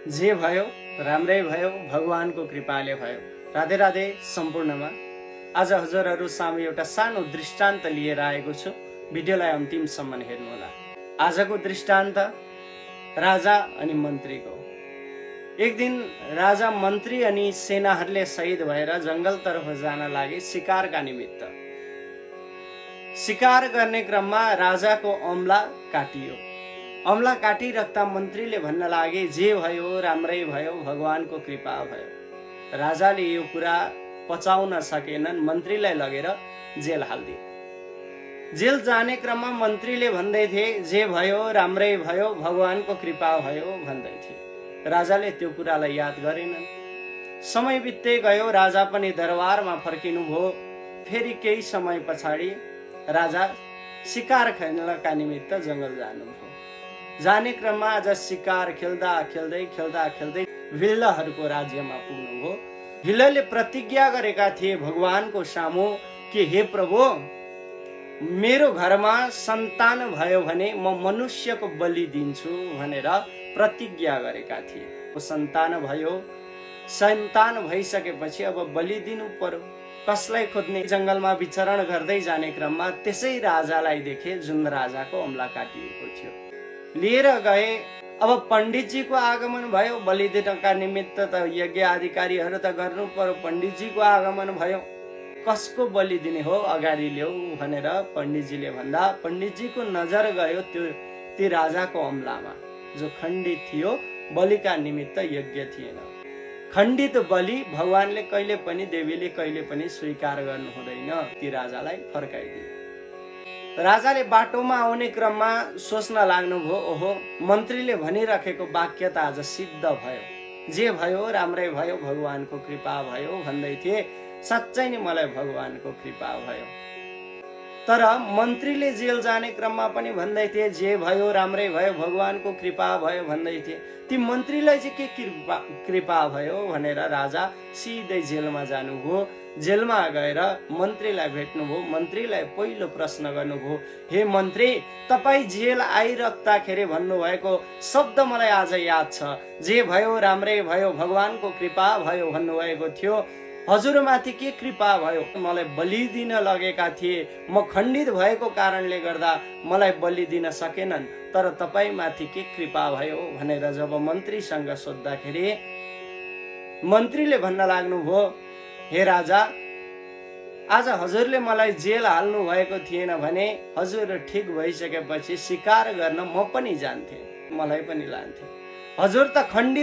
जे भयो राम्रै भयो, भगवानको कृपाले भयो। राधे राधे सम्पूर्णमा। आज हजुरहरू सामु एउटा सानो दृष्टान्त लिएर आएको छु। भिडियोलाई अन्तिमसम्म हेर्नुहोला। आजको दृष्टान्त राजा अनि मन्त्रीको। एक दिन राजा, मन्त्री अनि सेनाहरूले शहीद भएर जङ्गलतर्फ जान लागे शिकारका निमित्त। शिकार गर्ने क्रममा राजाको औँला काटियो। औँला काटिराख्दा मन्त्रीले भन्न लागे, जे भयो राम्रै भयो, भगवानको कृपा भयो। राजाले यो कुरा पचाउन सकेनन्, मन्त्रीलाई लगेर जेल हालिदिए। जेल जाने क्रममा मन्त्रीले भन्दै थिए, जे भयो राम्रै भयो, भगवानको कृपा भयो भन्दै थिए। राजाले त्यो कुरालाई याद गरेनन्। समय बित्दै गयो, राजा पनि दरबारमा फर्किनुभयो। फेरि केही समय पछाडि राजा शिकार खेल्नका निमित्त जङ्गल जानुभयो। जाने क्रममा आज शिकार खेल्दा खेल्दै भिल्लहरूको राज्यमा पुग्नुभयो। भिल्लले प्रतिज्ञा गरेका थिए भगवानको सामु कि हे प्रभु, मेरो घरमा सन्तान भयो भने म मनुष्यको बलि दिन्छु भनेर प्रतिज्ञा गरेका थिए। सन्तान भयो, सन्तान भइसकेपछि अब बलि दिनु पर्यो। कसलाई खोज्ने? जङ्गलमा विचरण गर्दै जाने क्रममा त्यसै राजालाई देखे जुन राजाको औँला काटिएको थियो। लिएर गए। अब पण्डितजीको आगमन भयो। बलि दिनका निमित्त त यज्ञ अधिकारीहरू त गर्नु पर्यो। पण्डितजीको आगमन भयो। कसको बलि दिने हो, अगाडि ल्याऊ भनेर पण्डितजीले भन्दा पण्डितजीको नजर गयो त्यो राजाको औँलामा, जो खण्डित थियो। बलिका निमित्त यज्ञ थिएन। खण्डित बलि भगवानले कहिले पनि, देवीले कहिले पनि स्वीकार गर्नु हुँदैन। ती राजालाई फर्काइदिए। राजाले बाटोमा आउने क्रममा सोच्न लाग्नुभयो, ओहो, मन्त्रीले भनिराखेको वाक्य त आज सिद्ध भयो। जे भयो राम्रै भयो, भगवानको कृपा भयो भन्दै थिए। साँच्चै नै मलाई भगवानको कृपा भयो। तर मन्त्रीले जेल जाने क्रममा पनि भन्दै थिए, जे भयो राम्रै भयो, भगवानको कृपा भयो भन्दै थिए। ती मन्त्रीलाई चाहिँ के कृपा भयो भनेर राजा सिधै जेलमा जानुभयो। जेलमा गएर मन्त्रीलाई भेट्नुभयो। मन्त्रीलाई पहिलो प्रश्न गर्नुभयो, हे मन्त्री, तपाईँ जेल आइराख्दाखेरि भन्नुभएको शब्द मलाई आज याद छ। जे भयो राम्रै भयो, भगवानको कृपा भयो भन्नुभएको थियो। हजुरमाथि के कृपा भयो? मलाई बलि दिन लगेका थिए। म खण्डित भएको कारणले गर्दा मलाई बलि दिन सकेनन्। तर तपाईँ के कृपा भयो भनेर जब मन्त्रीसँग सोद्धाखेरि मन्त्रीले भन्न लाग्नुभयो, हे राजा, आज हजुरले मलाई जेल हाल्नु भएको थिएन भने हजुर ठिक भइसकेपछि शिकार गर्न म पनि जान्थे, मलाई पनि लान्थे। हजुर त खण्डित